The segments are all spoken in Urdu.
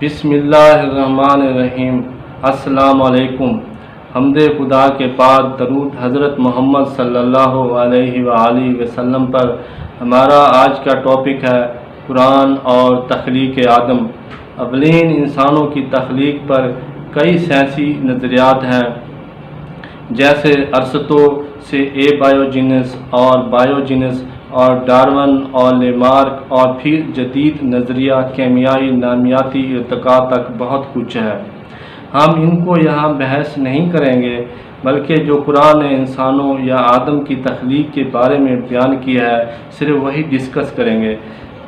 بسم اللہ الرحمن الرحیم۔ السلام علیکم۔ حمد خدا کے بعد درود حضرت محمد صلی اللہ علیہ وآلہ وسلم پر ہمارا آج کا ٹاپک ہے قرآن اور تخلیق آدم۔ اولین انسانوں کی تخلیق پر کئی سائنسی نظریات ہیں، جیسے ارسطو سے بایوجینس اور بایوجینس اور ڈارون اور لیمارک، اور پھر جدید نظریہ کیمیائی نامیاتی ارتقاء تک بہت کچھ ہے۔ ہم ان کو یہاں بحث نہیں کریں گے، بلکہ جو قرآن نے انسانوں یا آدم کی تخلیق کے بارے میں بیان کیا ہے صرف وہی ڈسکس کریں گے۔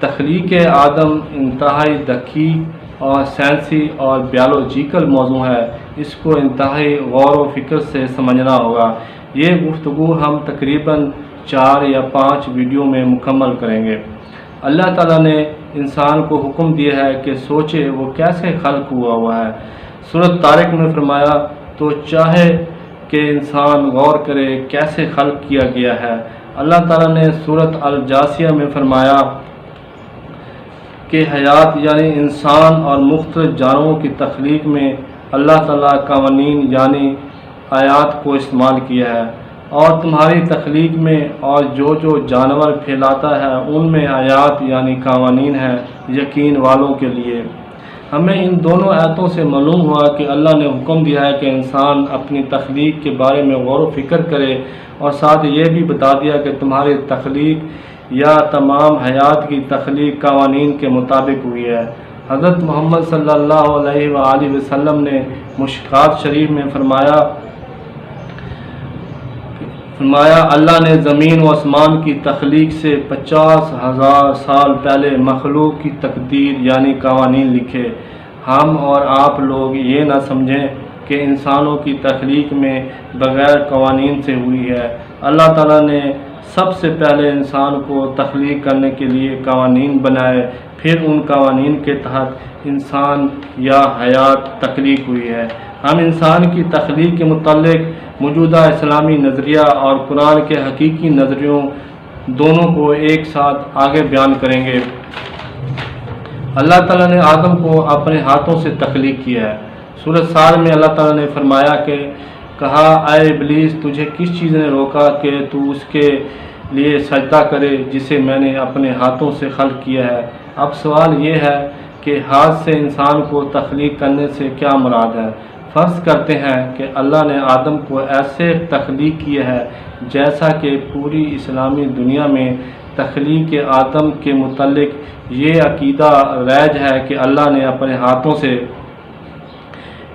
تخلیق آدم انتہائی دقیق اور سائنسی اور بیولوجیکل موضوع ہے، اس کو انتہائی غور و فکر سے سمجھنا ہوگا۔ یہ گفتگو ہم تقریباً 4 یا 5 ویڈیو میں مکمل کریں گے۔ اللہ تعالیٰ نے انسان کو حکم دیا ہے کہ سوچے وہ کیسے خلق ہوا ہے۔ سورۃ طارق میں فرمایا تو چاہے کہ انسان غور کرے کیسے خلق کیا گیا ہے۔ اللہ تعالیٰ نے سورۃ الجاثیہ میں فرمایا کہ حیات یعنی انسان اور مختلف جانوروں کی تخلیق میں اللہ تعالیٰ قوانین یعنی آیات کو استعمال کیا ہے، اور تمہاری تخلیق میں اور جو جانور پھیلاتا ہے ان میں آیات یعنی قوانین ہیں یقین والوں کے لیے۔ ہمیں ان دونوں آیتوں سے معلوم ہوا کہ اللہ نے حکم دیا ہے کہ انسان اپنی تخلیق کے بارے میں غور و فکر کرے، اور ساتھ یہ بھی بتا دیا کہ تمہاری تخلیق یا تمام حیات کی تخلیق قوانین کے مطابق ہوئی ہے۔ حضرت محمد صلی اللہ علیہ وآلہ وسلم نے مشکات شریف میں فرمایا اللہ نے زمین و آسمان کی تخلیق سے 50,000 سال پہلے مخلوق کی تقدیر یعنی قوانین لکھے۔ ہم اور آپ لوگ یہ نہ سمجھیں کہ انسانوں کی تخلیق میں بغیر قوانین سے ہوئی ہے۔ اللہ تعالیٰ نے سب سے پہلے انسان کو تخلیق کرنے کے لیے قوانین بنائے، پھر ان قوانین کے تحت انسان یا حیات تخلیق ہوئی ہے۔ ہم انسان کی تخلیق کے متعلق موجودہ اسلامی نظریہ اور قرآن کے حقیقی نظریوں دونوں کو ایک ساتھ آگے بیان کریں گے۔ اللہ تعالیٰ نے آدم کو اپنے ہاتھوں سے تخلیق کیا ہے۔ سورۃ صاد میں اللہ تعالیٰ نے فرمایا کہ کہا اے ابلیس، تجھے کس چیز نے روکا کہ تو اس کے لیے سجدہ کرے جسے میں نے اپنے ہاتھوں سے خلق کیا ہے۔ اب سوال یہ ہے کہ ہاتھ سے انسان کو تخلیق کرنے سے کیا مراد ہے؟ فرض کرتے ہیں کہ اللہ نے آدم کو ایسے تخلیق کیا ہے جیسا کہ پوری اسلامی دنیا میں تخلیق آدم کے متعلق یہ عقیدہ رائج ہے کہ اللہ نے اپنے ہاتھوں سے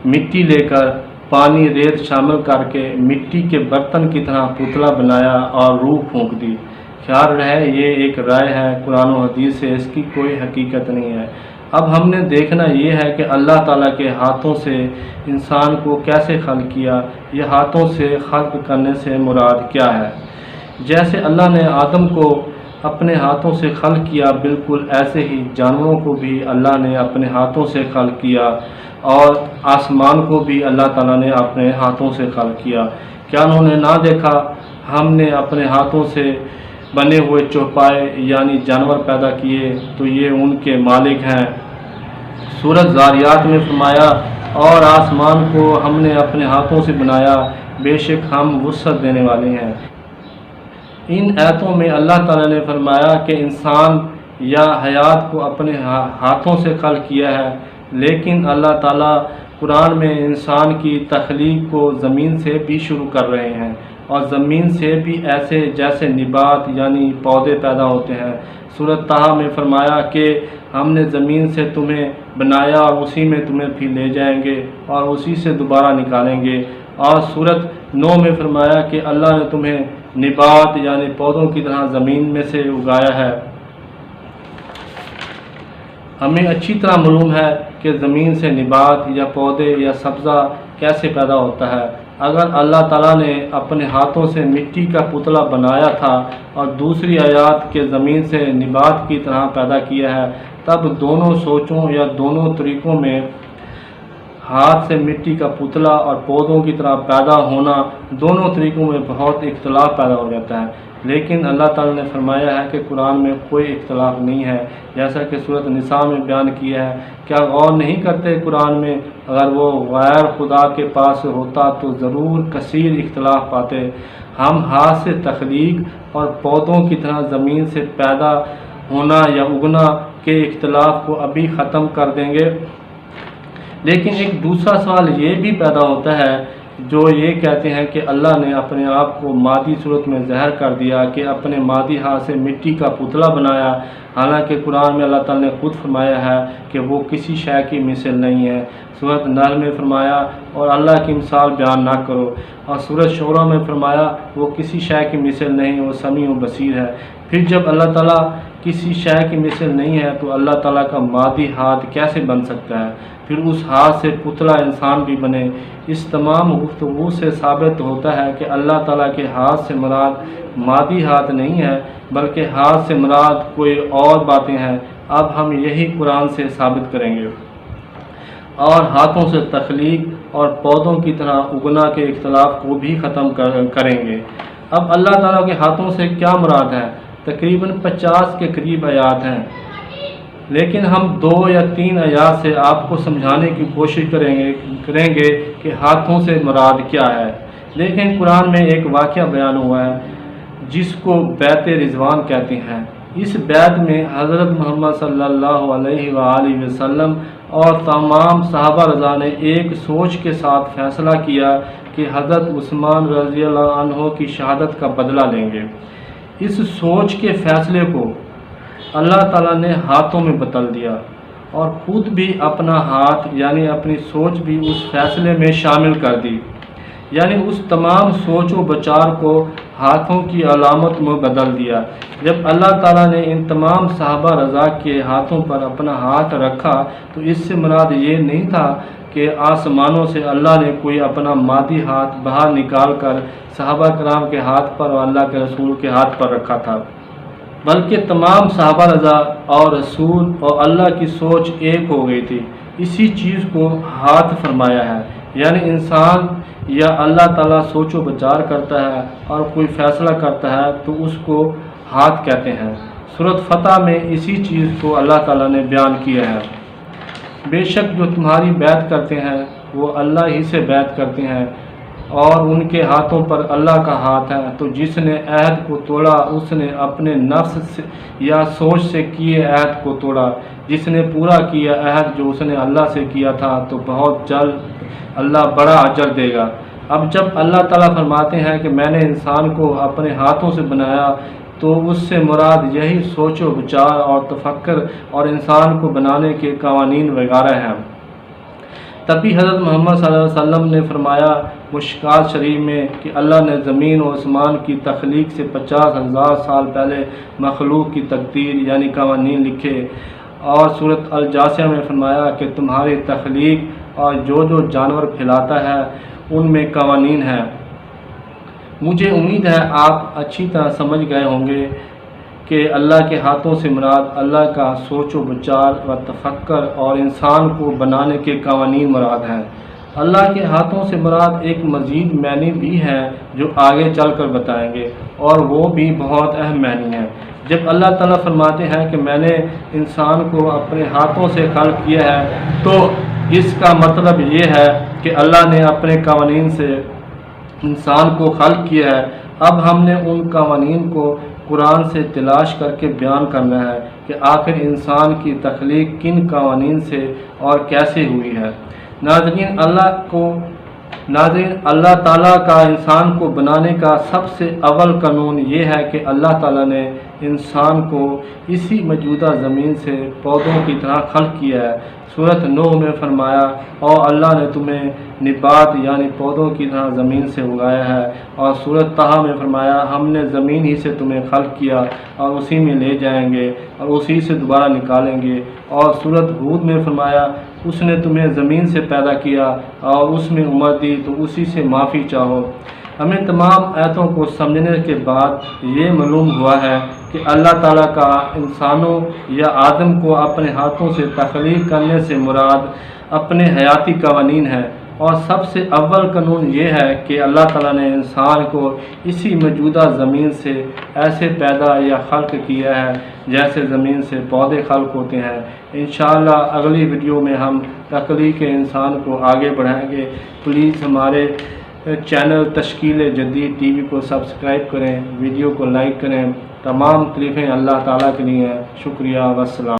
مٹی لے کر پانی ریت شامل کر کے مٹی کے برتن کی طرح پتلا بنایا اور روح پھونک دی۔ خیال رہے یہ ایک رائے ہے، قرآن و حدیث سے اس کی کوئی حقیقت نہیں ہے۔ اب ہم نے دیکھنا یہ ہے کہ اللہ تعالیٰ کے ہاتھوں سے انسان کو کیسے خلق کیا، یہ ہاتھوں سے خلق کرنے سے مراد کیا ہے۔ جیسے اللہ نے آدم کو اپنے ہاتھوں سے خلق کیا، بالکل ایسے ہی جانوروں کو بھی اللہ نے اپنے ہاتھوں سے خلق کیا، اور آسمان کو بھی اللہ تعالیٰ نے اپنے ہاتھوں سے خلق کیا۔ کیا انہوں نے نہ دیکھا ہم نے اپنے ہاتھوں سے بنے ہوئے چوپائے یعنی جانور پیدا کیے تو یہ ان کے مالک ہیں۔ سورۃ ذاریات میں فرمایا اور آسمان کو ہم نے اپنے ہاتھوں سے بنایا، بے شک ہم وسعت دینے والے ہیں۔ ان آیتوں میں اللہ تعالیٰ نے فرمایا کہ انسان یا حیات کو اپنے ہاتھوں سے خلق کیا ہے، لیکن اللہ تعالیٰ قرآن میں انسان کی تخلیق کو زمین سے بھی شروع کر رہے ہیں، اور زمین سے بھی ایسے جیسے نبات یعنی پودے پیدا ہوتے ہیں۔ سورۃ طٰہٰ میں فرمایا کہ ہم نے زمین سے تمہیں بنایا اور اسی میں تمہیں پھر لے جائیں گے اور اسی سے دوبارہ نکالیں گے، اور سورۃ 9 میں فرمایا کہ اللہ نے تمہیں نبات یعنی پودوں کی طرح زمین میں سے اگایا ہے۔ ہمیں اچھی طرح معلوم ہے کہ زمین سے نبات یا پودے یا سبزہ کیسے پیدا ہوتا ہے۔ اگر اللہ تعالیٰ نے اپنے ہاتھوں سے مٹی کا پتلا بنایا تھا اور دوسری آیات کے زمین سے نبات کی طرح پیدا کیا ہے، تب دونوں سوچوں یا دونوں طریقوں میں ہاتھ سے مٹی کا پتلا اور پودوں کی طرح پیدا ہونا، دونوں طریقوں میں بہت اختلاف پیدا ہو جاتا ہے۔ لیکن اللہ تعالیٰ نے فرمایا ہے کہ قرآن میں کوئی اختلاف نہیں ہے، جیسا کہ سورۃ النساء میں بیان کیا ہے۔ کیا غور نہیں کرتے قرآن میں؟ اگر وہ غیر خدا کے پاس ہوتا تو ضرور کثیر اختلاف پاتے۔ ہم ہاتھ سے تخلیق اور پودوں کی طرح زمین سے پیدا ہونا یا اگنا کے اختلاف کو ابھی ختم کر دیں گے۔ لیکن ایک دوسرا سوال یہ بھی پیدا ہوتا ہے جو یہ کہتے ہیں کہ اللہ نے اپنے آپ کو مادی صورت میں ظاہر کر دیا کہ اپنے مادی ہاتھ سے مٹی کا پتلا بنایا، حالانکہ قرآن میں اللہ تعالیٰ نے خود فرمایا ہے کہ وہ کسی شے کی مثل نہیں ہے۔ سورۃ نحل میں فرمایا اور اللہ کی مثال بیان نہ کرو، اور سورۃ شعراء میں فرمایا وہ کسی شے کی مثل نہیں، وہ سمیع و بصیر ہے۔ پھر جب اللہ تعالیٰ کسی شے کی مثل نہیں ہے تو اللہ تعالیٰ کا مادی ہاتھ کیسے بن سکتا ہے؟ پھر اس ہاتھ سے پتلا انسان بھی بنے۔ اس تمام گفتگو سے ثابت ہوتا ہے کہ اللہ تعالیٰ کے ہاتھ سے مراد مادی ہاتھ نہیں ہے، بلکہ ہاتھ سے مراد کوئی اور باتیں ہیں۔ اب ہم یہی قرآن سے ثابت کریں گے اور ہاتھوں سے تخلیق اور پودوں کی طرح اگنا کے اختلاف کو بھی ختم کریں گے۔ اب اللہ تعالیٰ کے ہاتھوں سے کیا مراد ہے؟ تقریباً 50 کے قریب آیات ہیں، لیکن ہم 2 یا 3 آیات سے آپ کو سمجھانے کی کوشش کریں گے کہ ہاتھوں سے مراد کیا ہے۔ لیکن قرآن میں ایک واقعہ بیان ہوا ہے جس کو بیعت رضوان کہتے ہیں۔ اس بیعت میں حضرت محمد صلی اللہ علیہ وآلہ وسلم اور تمام صحابہ رضا نے ایک سوچ کے ساتھ فیصلہ کیا کہ حضرت عثمان رضی اللہ عنہ کی شہادت کا بدلہ لیں گے۔ اس سوچ کے فیصلے کو اللہ تعالیٰ نے ہاتھوں میں بدل دیا اور خود بھی اپنا ہاتھ یعنی اپنی سوچ بھی اس فیصلے میں شامل کر دی، یعنی اس تمام سوچ و بچار کو ہاتھوں کی علامت میں بدل دیا۔ جب اللہ تعالیٰ نے ان تمام صحابہ رضا کے ہاتھوں پر اپنا ہاتھ رکھا تو اس سے مراد یہ نہیں تھا کہ آسمانوں سے اللہ نے کوئی اپنا مادی ہاتھ باہر نکال کر صحابہ کرام کے ہاتھ پر اور اللہ کے رسول کے ہاتھ پر رکھا تھا، بلکہ تمام صحابہ رضا اور رسول اور اللہ کی سوچ ایک ہو گئی تھی۔ اسی چیز کو ہاتھ فرمایا ہے، یعنی انسان یا اللہ تعالیٰ سوچ و بچار کرتا ہے اور کوئی فیصلہ کرتا ہے تو اس کو ہاتھ کہتے ہیں۔ سورۃ فتح میں اسی چیز کو اللہ تعالیٰ نے بیان کیا ہے۔ بے شک جو تمہاری بیعت کرتے ہیں وہ اللہ ہی سے بیعت کرتے ہیں اور ان کے ہاتھوں پر اللہ کا ہاتھ ہے، تو جس نے عہد کو توڑا اس نے اپنے نفس سے یا سوچ سے کیے عہد کو توڑا۔ جس نے پورا کیا عہد جو اس نے اللہ سے کیا تھا تو بہت جلد اللہ بڑا اجر دے گا۔ اب جب اللہ تعالیٰ فرماتے ہیں کہ میں نے انسان کو اپنے ہاتھوں سے بنایا تو اس سے مراد یہی سوچ و بچار اور تفکر اور انسان کو بنانے کے قوانین وغیرہ ہیں۔ تبھی حضرت محمد صلی اللہ علیہ وسلم نے فرمایا مشکات شریف میں کہ اللہ نے زمین و آسمان کی تخلیق سے 50,000 سال پہلے مخلوق کی تقدیر یعنی قوانین لکھے، اور سورۃ الجاثیہ میں فرمایا کہ تمہاری تخلیق اور جو جانور پھیلاتا ہے ان میں قوانین ہیں۔ مجھے امید ہے آپ اچھی طرح سمجھ گئے ہوں گے کہ اللہ کے ہاتھوں سے مراد اللہ کا سوچ و بچار و تفکر اور انسان کو بنانے کے قوانین مراد ہیں۔ اللہ کے ہاتھوں سے مراد ایک مزید معنی بھی ہے جو آگے چل کر بتائیں گے، اور وہ بھی بہت اہم معنی ہے۔ جب اللہ تعالیٰ فرماتے ہیں کہ میں نے انسان کو اپنے ہاتھوں سے خلق کیا ہے تو اس کا مطلب یہ ہے کہ اللہ نے اپنے قوانین سے انسان کو خلق کیا ہے۔ اب ہم نے ان قوانین کو قرآن سے تلاش کر کے بیان کرنا ہے کہ آخر انسان کی تخلیق کن قوانین سے اور کیسے ہوئی ہے۔ ناظرین اللہ تعالیٰ کا انسان کو بنانے کا سب سے اول قانون یہ ہے کہ اللہ تعالیٰ نے انسان کو اسی موجودہ زمین سے پودوں کی طرح خلق کیا ہے۔ سورۃ نوح میں فرمایا اور اللہ نے تمہیں نبات یعنی پودوں کی طرح زمین سے اگایا ہے، اور سورۃ طٰہٰ میں فرمایا ہم نے زمین ہی سے تمہیں خلق کیا اور اسی میں لے جائیں گے اور اسی سے دوبارہ نکالیں گے، اور سورۃ ہود میں فرمایا اس نے تمہیں زمین سے پیدا کیا اور اس میں عمر دی تو اسی سے معافی چاہو۔ ہمیں تمام آیتوں کو سمجھنے کے بعد یہ معلوم ہوا ہے کہ اللہ تعالیٰ کا انسانوں یا آدم کو اپنے ہاتھوں سے تخلیق کرنے سے مراد اپنے حیاتی قوانین ہے، اور سب سے اول قانون یہ ہے کہ اللہ تعالیٰ نے انسان کو اسی موجودہ زمین سے ایسے پیدا یا خلق کیا ہے جیسے زمین سے پودے خلق ہوتے ہیں۔ انشاءاللہ اگلی ویڈیو میں ہم تخلیق انسان کو آگے بڑھائیں گے۔ پلیز ہمارے چینل تشکیل جدید ٹی وی کو سبسکرائب کریں، ویڈیو کو لائک کریں۔ تمام تعریفیں اللہ تعالیٰ کے لیے ہیں۔ شکریہ، والسلام۔